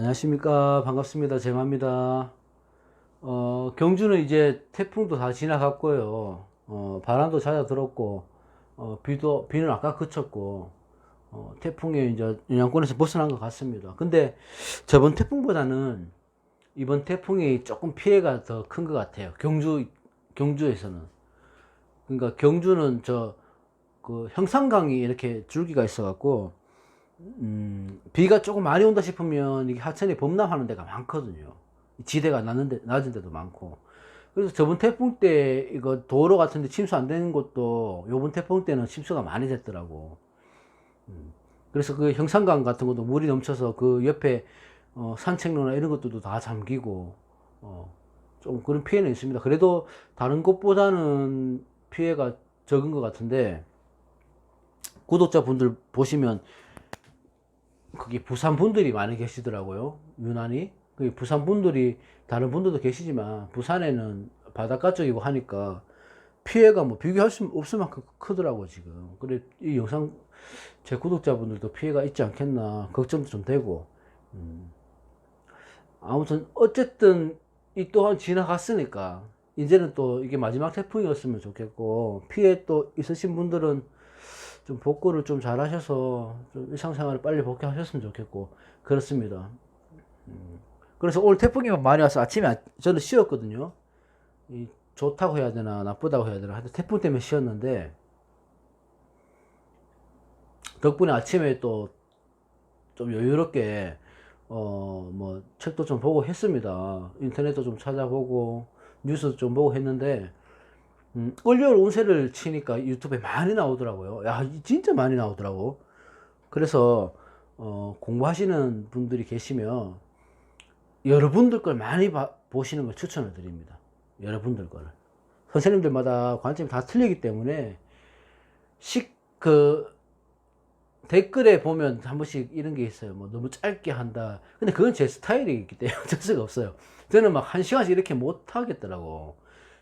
안녕하십니까. 반갑습니다. 제마입니다. 경주는 이제 태풍도 다 지나갔고요. 바람도 잦아들었고, 비는 아까 그쳤고, 태풍의 이제 영향권에서 벗어난 것 같습니다. 근데 저번 태풍보다는 이번 태풍이 조금 피해가 더 큰 것 같아요. 경주에서는. 그러니까 경주는 그 형산강이 이렇게 줄기가 있어갖고, 비가 조금 많이 온다 싶으면 이게 하천이 범람하는 데가 많거든요. 지대가 낮은 데도 많고. 그래서 저번 태풍 때 이거 도로 같은 데 침수 안 되는 곳도 요번 태풍 때는 침수가 많이 됐더라고. 그래서 그 형산강 같은 것도 물이 넘쳐서 그 옆에 산책로나 이런 것들도 다 잠기고 좀 그런 피해는 있습니다. 그래도 다른 곳보다는 피해가 적은 것 같은데 구독자분들 보시면 거기 부산 분들이 많이 계시더라고요. 유난히. 그 부산 분들이 다른 분들도 계시지만 부산에는 바닷가 쪽이고 하니까 피해가 뭐 비교할 수 없을 만큼 크더라고 지금. 그래 이 영상 제 구독자분들도 피해가 있지 않겠나 걱정도 좀 되고. 아무튼 어쨌든 이 또한 지나갔으니까 이제는 또 이게 마지막 태풍이었으면 좋겠고, 피해 또 있으신 분들은 좀 복구를 좀 잘 하셔서 좀 일상생활을 빨리 복귀하셨으면 좋겠고 그렇습니다. 그래서 오늘 태풍이 많이 와서 아침에 저는 쉬었거든요. 좋다고 해야 되나 나쁘다고 해야 되나 하여튼 태풍 때문에 쉬었는데 덕분에 아침에 또 좀 여유롭게 뭐 책도 좀 보고 했습니다. 인터넷도 좀 찾아보고 뉴스도 좀 보고 했는데 월요일 운세를 치니까 유튜브에 많이 나오더라고요. 야, 진짜 많이 나오더라고. 그래서 공부하시는 분들이 계시면 여러분들 걸 많이 보시는 걸 추천을 드립니다. 여러분들 거를. 선생님들마다 관점이 다 틀리기 때문에 그 댓글에 보면 한 번씩 이런 게 있어요. 뭐 너무 짧게 한다. 근데 그건 제 스타일이기 때문에 어쩔 수가 없어요. 저는 막 한 시간씩 이렇게 못 하겠더라고.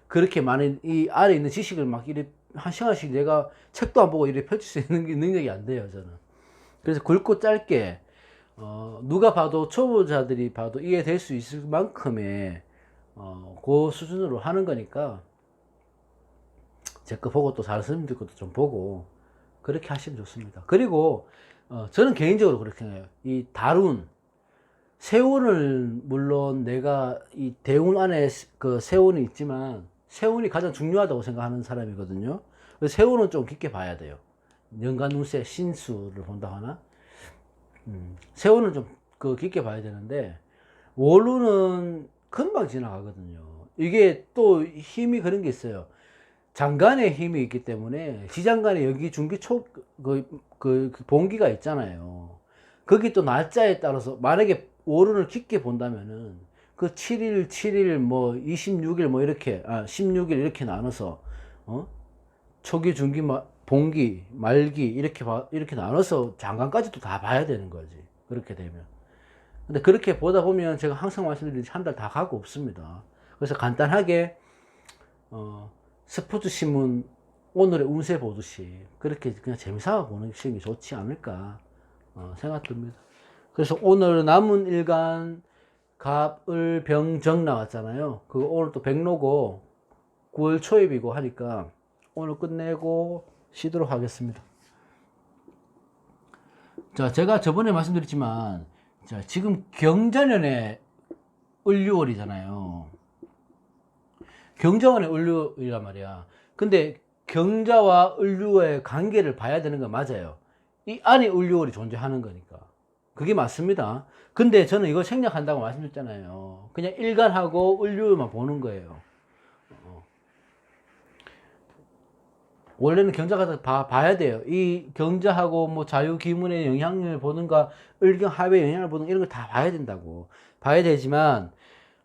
그렇게 많은 이 아래 있는 지식을 막 이렇게 한 시간씩 내가 책도 안 보고 이렇게 펼칠 수 있는 능력이 안 돼요, 저는. 그래서 굵고 짧게 누가 봐도 초보자들이 봐도 이해될 수 있을 만큼의 그 수준으로 하는 거니까 제 거 보고 또 다른 선생님들 것도 좀 보고 그렇게 하시면 좋습니다. 그리고 저는 개인적으로 그렇게 해요. 이 달운 세운을 물론 내가 이 대운 안에 그 세운이 있지만 세운이 가장 중요하다고 생각하는 사람이거든요. 그래서 세운은 좀 깊게 봐야 돼요. 연간 운세 신수를 본다 하나? 세운은 좀 그 깊게 봐야 되는데 월운은 금방 지나가거든요. 이게 또 힘이 그런 게 있어요. 장간의 힘이 있기 때문에 지장간에 여기 중기 그 봉기가 있잖아요. 거기 또 날짜에 따라서 만약에 월운을 깊게 본다면은 그 7일, 7일, 뭐 26일 뭐 이렇게 16일 이렇게 나눠서 초기, 중기, 봉기, 말기 이렇게 나눠서 장간까지도 다 봐야 되는 거지. 그렇게 되면. 근데 그렇게 보다 보면 제가 항상 말씀드리듯이 한 달 다 가고 없습니다. 그래서 간단하게 스포츠 신문 오늘의 운세 보듯이 그렇게 그냥 재미삼아 보는 게 좋지 않을까 생각 듭니다. 그래서 오늘 남은 일간 갑을 병정 나왔잖아요. 그거 오늘 또 백로고 9월 초입이고 하니까 오늘 끝내고 쉬도록 하겠습니다. 자, 제가 저번에 말씀드렸지만 자, 지금 경자년에 을류월이잖아요. 경자원의 을류이란 말이야. 근데 경자와 을류의 관계를 봐야 되는 건 맞아요. 이 안에 을류월이 존재하는 거니까. 그게 맞습니다. 근데 저는 이걸 생략한다고 말씀드렸잖아요. 그냥 일간하고 을류만 보는 거예요. 원래는 경자가 봐야 돼요. 이 경자하고 뭐 자유기문의 영향을 보는가, 을경합의 영향을 보는가, 이런 걸 다 봐야 된다고. 봐야 되지만,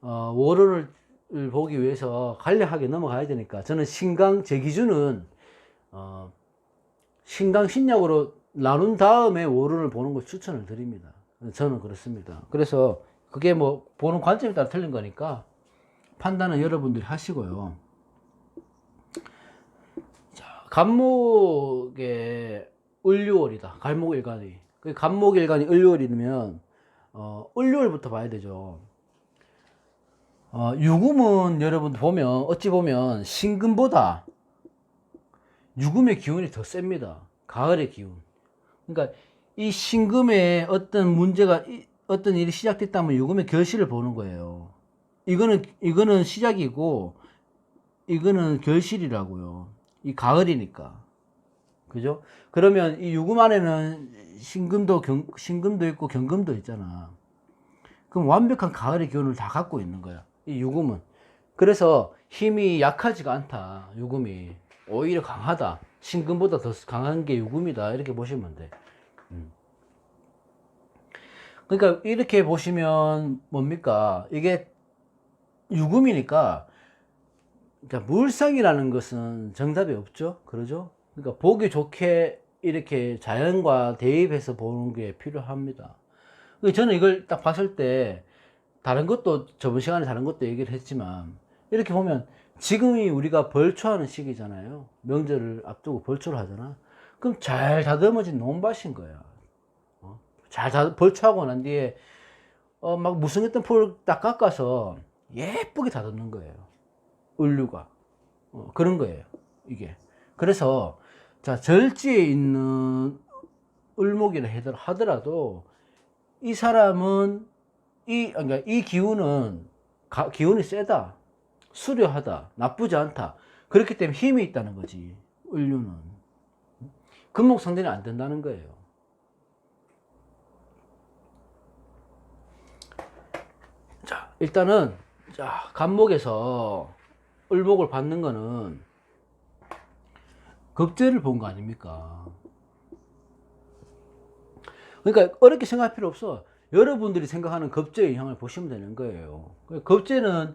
월요를 보기 위해서 간략하게 넘어가야 되니까, 저는 제 기준은, 신강, 신약으로 나눈 다음에 월요를 보는 걸 추천을 드립니다. 저는 그렇습니다. 그래서 그게 뭐, 보는 관점에 따라 틀린 거니까, 판단은 여러분들이 하시고요. 간목의 을류월이다. 간목일간이. 간목일간이 을류월이면 을류월부터 봐야 되죠. 유금은 여러분 보면, 어찌 보면 신금보다 유금의 기운이 더 셉니다. 가을의 기운. 그러니까 이 신금에 어떤 문제가, 어떤 일이 시작됐다면 유금의 결실을 보는 거예요. 이거는 시작이고, 이거는 결실이라고요. 이 가을이니까. 그죠? 그러면 이 유금 안에는 신금도 있고 경금도 있잖아. 그럼 완벽한 가을의 기운을 다 갖고 있는 거야. 이 유금은. 그래서 힘이 약하지가 않다. 유금이. 오히려 강하다. 신금보다 더 강한 게 유금이다. 이렇게 보시면 돼. 그러니까 이렇게 보시면 뭡니까? 이게 유금이니까, 그러니까 물상이라는 것은 정답이 없죠. 그러죠? 그러니까 보기 좋게 이렇게 자연과 대입해서 보는 게 필요합니다. 저는 이걸 딱 봤을 때, 다른 것도 저번 시간에 다른 것도 얘기를 했지만, 이렇게 보면 지금이 우리가 벌초하는 시기잖아요. 명절을 앞두고 벌초를 하잖아. 그럼 잘 다듬어진 논밭인 거야. 벌초하고 난 뒤에 막 무성했던 풀 딱 깎아서 예쁘게 다듬는 거예요. 을류가 그런 거예요. 이게. 그래서 자, 절지에 있는 을목이라 하더라도 이 사람은 그러니까 이 기운은 기운이 세다, 수려하다, 나쁘지 않다. 그렇기 때문에 힘이 있다는 거지. 을류는 금목상전이 안 된다는 거예요. 자, 일단은 자, 간목에서 을목을 받는 거는 급제를 본 거 아닙니까? 그러니까 어렵게 생각할 필요 없어. 여러분들이 생각하는 급제의 형을 보시면 되는 거예요. 급제는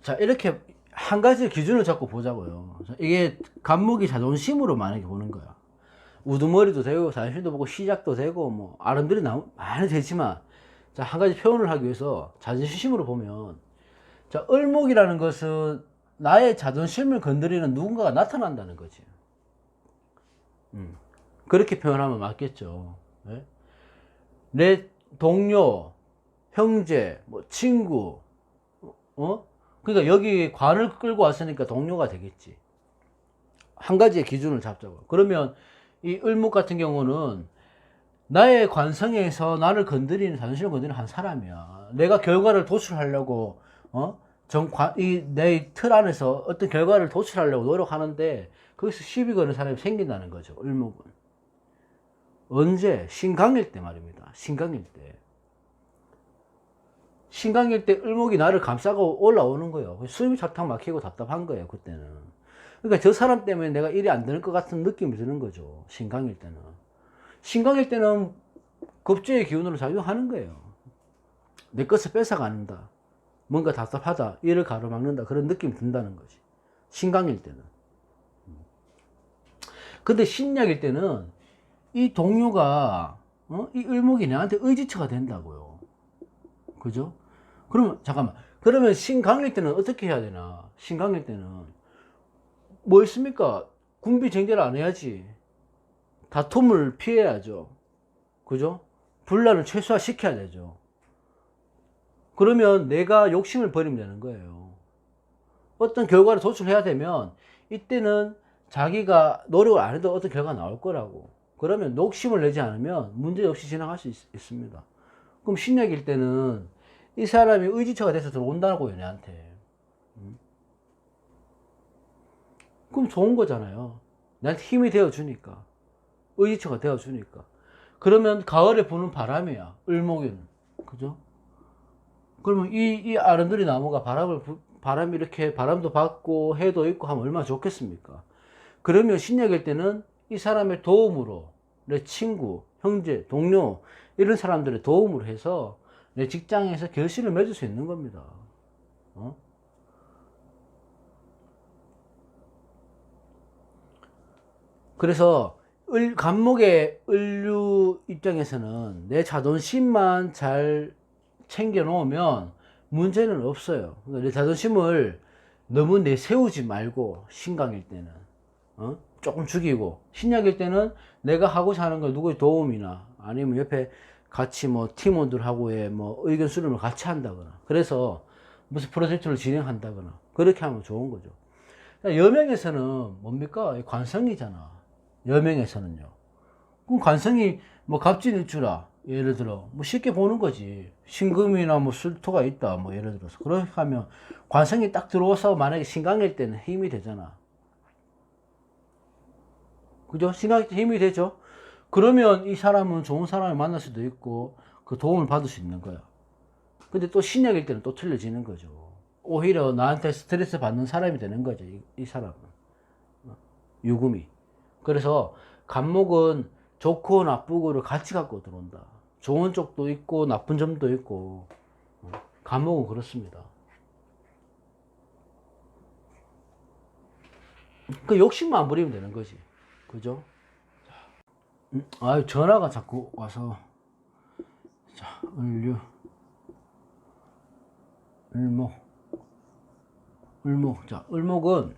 자, 이렇게 한 가지 기준을 잡고 보자고요. 이게 간목이 자존심으로 만약에 보는 거야. 우두머리도 되고 자존심도 보고 시작도 되고 뭐 아름들이 많이 되지만, 자, 한 가지 표현을 하기 위해서 자존심으로 보면, 자, 을목이라는 것은 나의 자존심을 건드리는 누군가가 나타난다는 거지. 그렇게 표현하면 맞겠죠. 네? 내 동료, 형제, 뭐 친구, 그러니까 여기 관을 끌고 왔으니까 동료가 되겠지. 한 가지의 기준을 잡자고. 그러면 이 을목 같은 경우는 나의 관성에서 나를 건드리는, 자존심을 건드리는 한 사람이야. 내가 결과를 도출하려고, 내 틀 안에서 어떤 결과를 도출하려고 노력하는데, 거기서 시비 거는 사람이 생긴다는 거죠, 을목은. 언제? 신강일 때 말입니다. 신강일 때. 신강일 때 을목이 나를 감싸고 올라오는 거예요. 숨이 착탁 막히고 답답한 거예요, 그때는. 그러니까 저 사람 때문에 내가 일이 안 되는 것 같은 느낌이 드는 거죠, 신강일 때는. 신강일 때는 급제의 기운으로 작용하는 거예요. 내 것을 뺏어간다. 뭔가 답답하다. 일을 가로막는다. 그런 느낌이 든다는 거지. 신강일 때는. 근데 신약일 때는 이 동료가, 이 을목이 내한테 의지처가 된다고요. 그죠? 그러면, 잠깐만. 그러면 신강일 때는 어떻게 해야 되나? 신강일 때는. 뭐 있습니까? 군비쟁제를 안 해야지. 다툼을 피해야죠. 그죠? 분란을 최소화시켜야 되죠. 그러면 내가 욕심을 버리면 되는 거예요. 어떤 결과를 도출해야 되면 이때는 자기가 노력을 안 해도 어떤 결과가 나올 거라고. 그러면 욕심을 내지 않으면 문제없이 지나갈 수 있습니다. 그럼 신약일 때는 이 사람이 의지처가 돼서 들어온다고요, 내한테. 그럼 좋은 거잖아요. 나한테 힘이 되어주니까. 의지처가 되어주니까. 그러면 가을에 부는 바람이야, 을목에는. 그죠? 그러면 이 아름드리 나무가 바람이 이렇게 바람도 받고 해도 있고 하면 얼마나 좋겠습니까? 그러면 신약일 때는 이 사람의 도움으로 내 친구, 형제, 동료 이런 사람들의 도움으로 해서 내 직장에서 결실을 맺을 수 있는 겁니다. 그래서 간목의 을류 입장에서는 내 자존심만 잘 챙겨 놓으면 문제는 없어요. 내 자존심을 너무 내세우지 말고, 신강일 때는 조금 죽이고, 신약일 때는 내가 하고자 하는 걸 누구의 도움이나 아니면 옆에 같이 뭐 팀원들하고의 뭐 의견 수렴을 같이 한다거나, 그래서 무슨 프로젝트를 진행한다거나, 그렇게 하면 좋은 거죠. 여명에서는 뭡니까? 관성이잖아. 여명에서는요. 그럼 관성이 뭐 갑진일주라, 예를 들어 뭐 쉽게 보는 거지. 신금이나 뭐 술토가 있다, 뭐 예를 들어서 그렇게 하면 관성이 딱 들어와서 만약에 신강일 때는 힘이 되잖아. 그죠? 신강일 때 힘이 되죠. 그러면 이 사람은 좋은 사람을 만날 수도 있고 그 도움을 받을 수 있는 거야. 근데 또 신약일 때는 또 틀려지는 거죠. 오히려 나한테 스트레스 받는 사람이 되는 거죠, 이 사람은. 유금이. 그래서 간목은 좋고 나쁘고를 같이 갖고 들어온다. 좋은 쪽도 있고 나쁜 점도 있고. 간목은 그렇습니다. 그 욕심만 안 부리면 되는 거지. 그죠? 아유, 전화가 자꾸 와서. 자, 을류, 을목, 을목. 자, 을목은,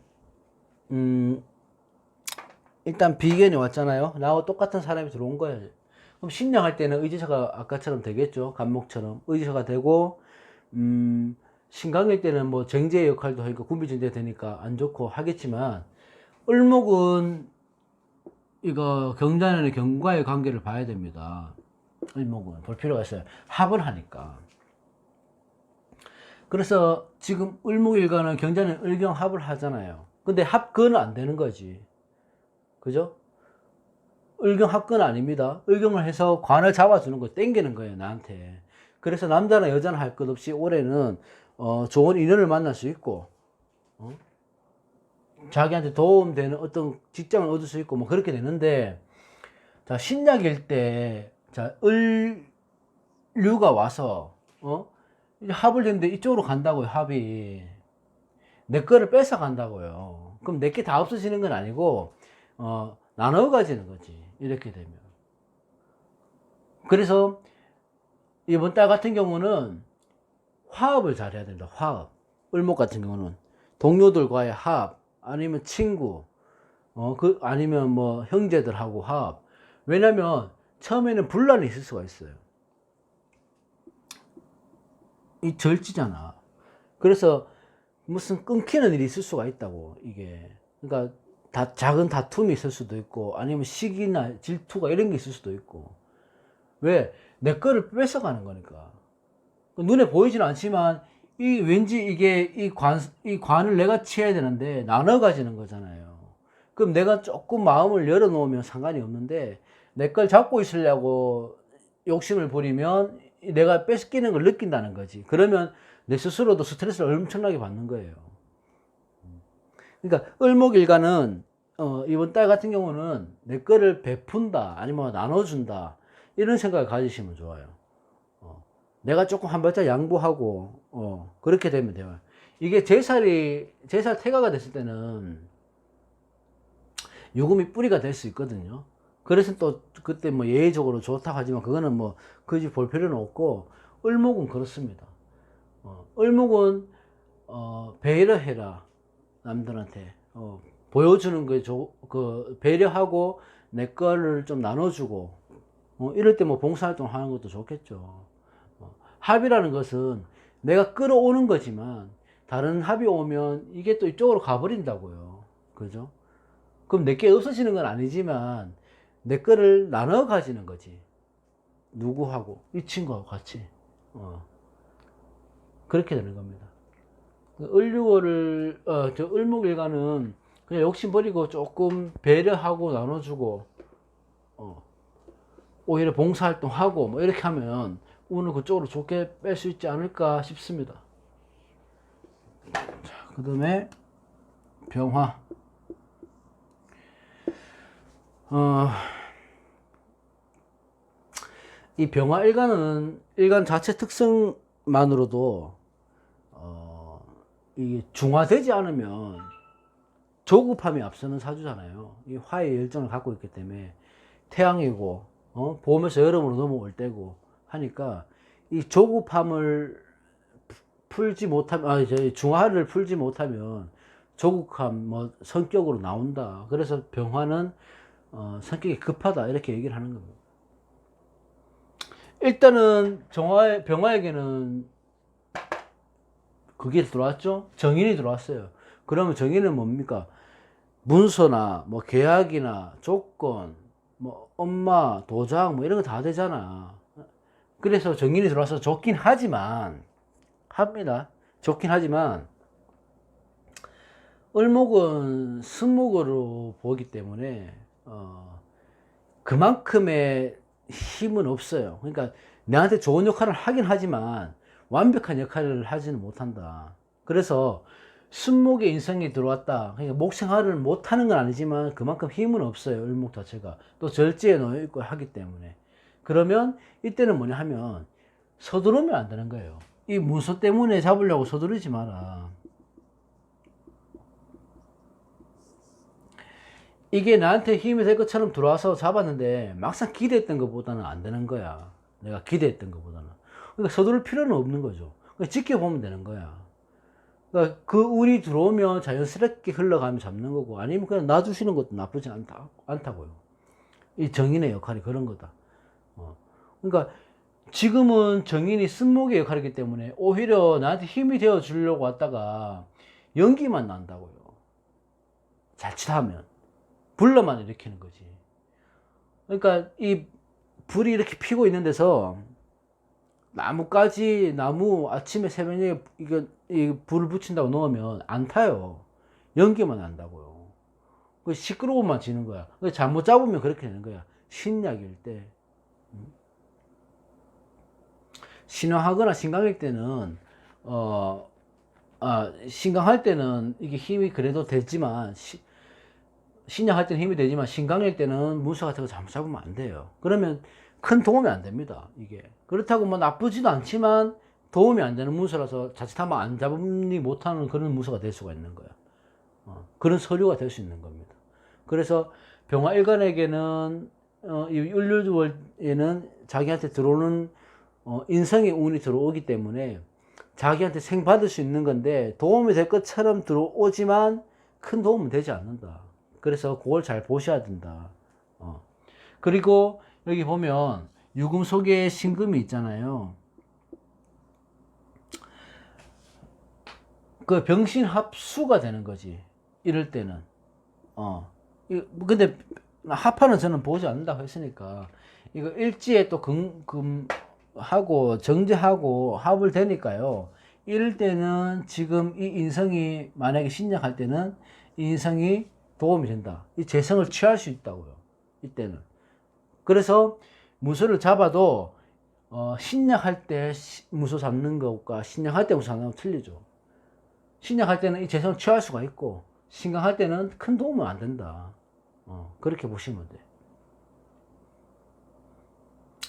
일단 비견이 왔잖아요. 나하고 똑같은 사람이 들어온 거예요. 그럼 신령할 때는 의지서가 아까처럼 되겠죠. 간목처럼. 의지서가 되고, 신강일 때는 뭐 정제 역할도 하니까 군비정제 되니까 안 좋고 하겠지만, 을목은 이거 경자년의 경과의 관계를 봐야 됩니다. 을목은 볼 필요가 있어요. 합을 하니까. 그래서 지금 을목일간은 경자년 을경 합을 하잖아요. 근데 합근은 안 되는 거지. 그죠? 을경 합근 아닙니다. 을경을 해서 관을 잡아주는 거, 땡기는 거예요, 나한테. 그래서 남자나 여자나 할 것 없이 올해는 좋은 인연을 만날 수 있고, 자기한테 도움되는 어떤 직장을 얻을 수 있고 뭐 그렇게 되는데, 자, 신약일 때, 자, 을류가 와서 이제 합을 했는데 이쪽으로 간다고요. 합이 내 거를 뺏어 간다고요. 그럼 내 게 다 없어지는 건 아니고 나눠 가지는 거지, 이렇게 되면. 그래서 이번 달 같은 경우는 화합을 잘 해야 된다. 화합. 을목 같은 경우는 동료들과의 화합, 아니면 친구, 아니면 뭐 형제들하고 화합. 왜냐면 처음에는 분란이 있을 수가 있어요. 이 절지잖아. 그래서 무슨 끊기는 일이 있을 수가 있다고, 이게. 그러니까 작은 다툼이 있을 수도 있고, 아니면 시기나 질투가 이런 게 있을 수도 있고. 왜? 내 거를 뺏어가는 거니까. 눈에 보이지는 않지만, 왠지 이게, 이 관을 내가 취해야 되는데, 나눠 가지는 거잖아요. 그럼 내가 조금 마음을 열어놓으면 상관이 없는데, 내 걸 잡고 있으려고 욕심을 부리면, 내가 뺏기는 걸 느낀다는 거지. 그러면 내 스스로도 스트레스를 엄청나게 받는 거예요. 그러니까, 을목일간은, 이번 달 같은 경우는 내 거를 베푼다, 아니면 나눠준다, 이런 생각을 가지시면 좋아요. 내가 조금 한 발짝 양보하고, 그렇게 되면 돼요. 이게 제살 태가가 됐을 때는 요금이 뿌리가 될 수 있거든요. 그래서 또 그때 뭐 예외적으로 좋다고 하지만 그거는 뭐 굳이 볼 필요는 없고, 을목은 그렇습니다. 을목은 배려해라, 남들한테. 보여주는 게 그 배려하고 내 거를 좀 나눠주고, 이럴 때 뭐 봉사활동 하는 것도 좋겠죠. 합이라는 것은 내가 끌어오는 거지만 다른 합이 오면 이게 또 이쪽으로 가버린다고요. 그죠? 그럼 내게 없어지는 건 아니지만 내 거를 나눠 가지는 거지. 누구하고? 이 친구하고 같이. 그렇게 되는 겁니다. 을류월을, 저 을목일간은 그냥 욕심 버리고 조금 배려하고 나눠주고, 오히려 봉사활동하고 뭐 이렇게 하면 운을 그쪽으로 좋게 뺄 수 있지 않을까 싶습니다. 그 다음에 병화. 이 병화 일간은 일간 자체 특성만으로도 이게 중화되지 않으면 조급함이 앞서는 사주잖아요. 이 화의 열정을 갖고 있기 때문에 태양이고, 봄에서 여름으로 넘어올 때고 하니까 이 조급함을 풀지 못하면, 중화를 풀지 못하면 조급함, 뭐 성격으로 나온다. 그래서 병화는 성격이 급하다, 이렇게 얘기를 하는 겁니다. 일단은 병화에게는 그게 들어왔죠. 정인이 들어왔어요. 그러면 정인은 뭡니까? 문서나 뭐 계약이나 조건, 뭐 엄마, 도장 뭐 이런 거 다 되잖아. 그래서 정인이 들어와서 좋긴 하지만 합니다. 좋긴 하지만 을목은 승목으로 보기 때문에 그만큼의 힘은 없어요. 그러니까 내한테 좋은 역할을 하긴 하지만 완벽한 역할을 하지는 못한다. 그래서 순목의 인성이 들어왔다. 그러니까 목생활을 못하는 건 아니지만 그만큼 힘은 없어요. 을목 자체가. 또 절지에 놓여 있고 하기 때문에. 그러면 이때는 뭐냐 하면 서두르면 안 되는 거예요. 이 문서 때문에 잡으려고 서두르지 마라. 이게 나한테 힘이 될 것처럼 들어와서 잡았는데 막상 기대했던 것보다는 안 되는 거야. 내가 기대했던 것보다는. 그러니까 서두를 필요는 없는 거죠. 그러니까 지켜보면 되는 거야. 그러니까 그 운이 들어오면 자연스럽게 흘러가면 잡는 거고 아니면 그냥 놔두시는 것도 나쁘지 않다고요. 이 정인의 역할이 그런 거다. 그러니까 지금은 정인이 쓴목의 역할이기 때문에 오히려 나한테 힘이 되어 주려고 왔다가 연기만 난다고요. 자칫하면. 불러만 일으키는 거지. 그러니까 이 불이 이렇게 피고 있는 데서 나무 아침에 새벽에 이 불을 붙인다고 놓으면 안 타요. 연기만 난다고요. 그 시끄러움만 지는 거야. 잘못 잡으면 그렇게 되는 거야. 신약일 때. 신화하거나 신강일 때는 신강할 때는 이게 힘이 그래도 되지만 신약할 때는 힘이 되지만 신강일 때는 문서 같은 거 잘못 잡으면 안 돼요. 그러면 큰 도움이 안 됩니다. 이게 그렇다고 뭐 나쁘지도 않지만 도움이 안 되는 문서라서 자칫하면 안 잡음이 못하는 그런 문서가 될 수가 있는 거야. 그런 서류가 될 수 있는 겁니다. 그래서 병화일간에게는 이 율류월에는 자기한테 들어오는 인성의 운이 들어오기 때문에 자기한테 생 받을 수 있는 건데 도움이 될 것처럼 들어오지만 큰 도움은 되지 않는다. 그래서 그걸 잘 보셔야 된다. 그리고 여기 보면 유금 속에 신금이 있잖아요. 그 병신 합수가 되는 거지. 이럴 때는. 근데 합하는 저는 보지 않는다고 했으니까 이거 일지에 또 하고 정제하고 합을 되니까요. 이럴 때는 지금 이 인성이 만약에 신약할 때는 이 인성이 도움이 된다. 이 재성을 취할 수 있다고요. 이때는. 그래서 무소를 잡아도 신약할 때 무소 잡는 것과 신약할 때 무소 잡는 거 틀리죠. 신약할 때는 이 재성을 취할 수가 있고 신강할 때는 큰 도움은 안 된다. 그렇게 보시면 돼.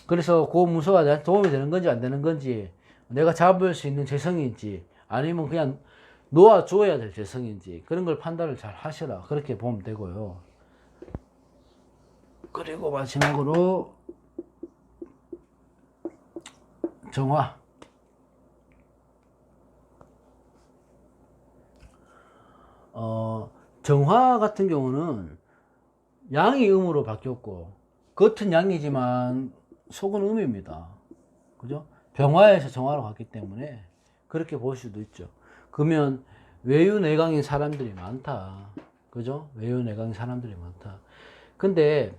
그래서 그 무소가 내한테 도움이 되는 건지 안 되는 건지 내가 잡을 수 있는 재성인지 아니면 그냥 놓아줘야 될 재성인지 그런 걸 판단을 잘 하시라. 그렇게 보면 되고요. 그리고 마지막으로 정화. 정화 같은 경우는 양이 음으로 바뀌었고 겉은 양이지만 속은 음입니다. 그죠? 병화에서 정화로 갔기 때문에 그렇게 볼 수도 있죠. 그러면 외유내강인 사람들이 많다. 그죠? 외유내강인 사람들이 많다. 근데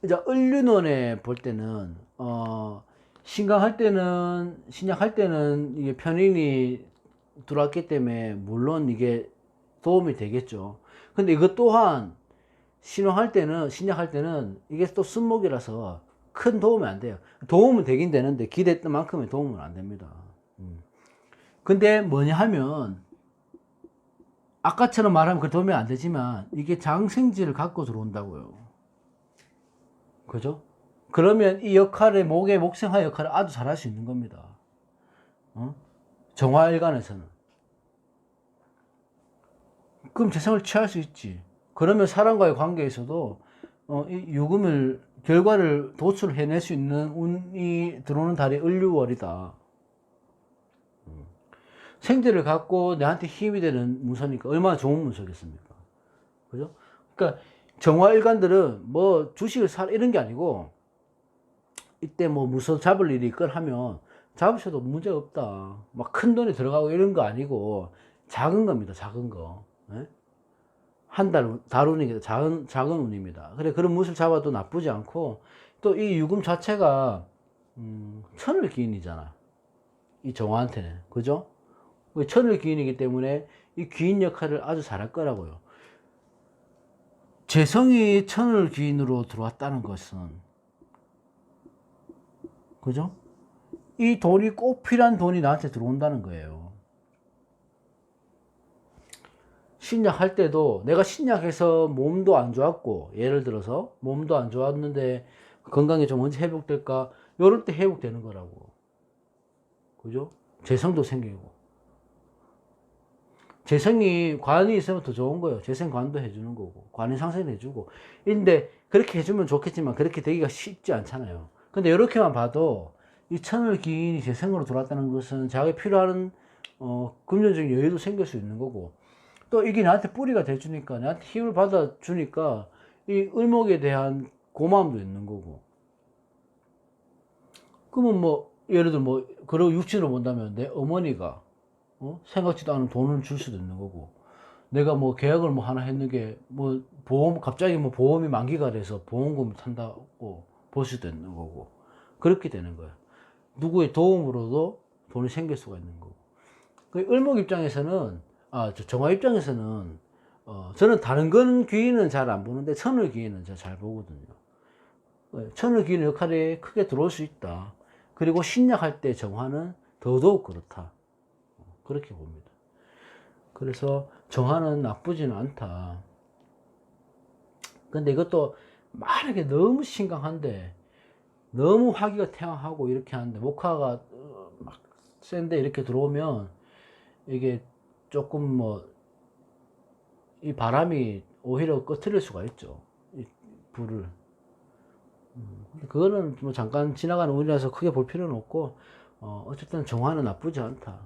이제 을륜원에 볼 때는 신강할 때는 신약할 때는 이게 편인이 들어왔기 때문에 물론 이게 도움이 되겠죠. 근데 이것 또한 신약할 때는 이게 또 순목이라서 큰 도움이 안 돼요. 도움은 되긴 되는데 기대했던 만큼의 도움은 안 됩니다. 근데 뭐냐 하면 아까처럼 말하면 그 도움이 안 되지만 이게 장생지를 갖고 들어온다고요. 그죠? 그러면 이 역할을 목생화 역할을 아주 잘할 수 있는 겁니다. 정화일간에서는. 그럼 재성을 취할 수 있지. 그러면 사람과의 관계에서도 이 유금을 결과를 도출해낼 수 있는 운이 들어오는 달이 을류월이다. 생재를 갖고 내한테 힘이 되는 문서니까 얼마나 좋은 문서겠습니까? 그죠? 그러니까 정화일간들은 뭐 주식을 사 이런 게 아니고 이때 뭐 무서 잡을 일이 있걸 하면 잡으셔도 문제 없다. 막 큰 돈이 들어가고 이런 거 아니고 작은 겁니다. 작은 거. 예? 한 달 다루는 게 작은 운입니다. 그래, 그런 무술 잡아도 나쁘지 않고, 또 이 유금 자체가, 천을 기인이잖아. 이 정화한테는. 그죠? 천을 기인이기 때문에 이 기인 역할을 아주 잘할 거라고요. 재성이 천을 기인으로 들어왔다는 것은, 그죠? 이 돈이 꼭 필요한 돈이 나한테 들어온다는 거예요. 신약할 때도 내가 신약해서 몸도 안 좋았고, 예를 들어서 몸도 안 좋았는데 건강이 좀 언제 회복될까? 요럴 때 회복되는 거라고. 그죠? 재성도 생기고. 재성이 관이 있으면 더 좋은 거예요. 재성 관도 해주는 거고, 관이 상승 해주고. 근데 그렇게 해주면 좋겠지만 그렇게 되기가 쉽지 않잖아요. 근데 이렇게만 봐도 이 천을 기인이 재성으로 들어왔다는 것은 자기 필요한 금전적인 여유도 생길 수 있는 거고, 또 이게 나한테 뿌리가 돼주니까, 나한테 힘을 받아주니까 이 을목에 대한 고마움도 있는 거고. 그러면 뭐 예를 들어 뭐 그런 육신으로 본다면 내 어머니가 생각지도 않은 돈을 줄 수도 있는 거고, 내가 뭐 계약을 뭐 하나 했는 게 뭐 보험, 갑자기 뭐 보험이 만기가 돼서 보험금을 탄다고 볼 수도 있는 거고, 그렇게 되는 거야. 누구의 도움으로도 돈이 생길 수가 있는 거고. 그 을목 입장에서는, 정화 입장에서는, 저는 다른 건 귀인은 잘 안 보는데 천을 귀인은 제가 잘 보거든요. 천을 귀인 역할이 크게 들어올 수 있다. 그리고 신약할 때 정화는 더더욱 그렇다. 그렇게 봅니다. 그래서 정화는 나쁘지는 않다. 근데 이것도 만약에 너무 심각한데, 너무 화기가 태양하고 이렇게 하는데 목화가 막 센데 이렇게 들어오면 이게 조금 뭐 이 바람이 오히려 꺼트릴 수가 있죠. 이 불을. 그거는 뭐 잠깐 지나가는 운이라서 크게 볼 필요는 없고, 어쨌든 정화는 나쁘지 않다.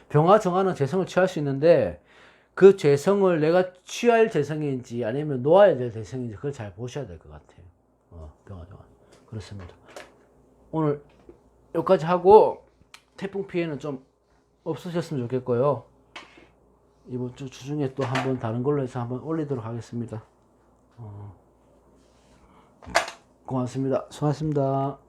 병화 정화는 재성을 취할 수 있는데, 그 재성을 내가 취할 재성인지 아니면 놓아야 될 재성인지 그걸 잘 보셔야 될 것 같아요. 병화 정화. 그렇습니다. 오늘 여기까지 하고, 태풍 피해는 좀 없으셨으면 좋겠고요. 이번 주 주중에 또 한번 다른 걸로 해서 한번 올리도록 하겠습니다. 고맙습니다. 수고하셨습니다.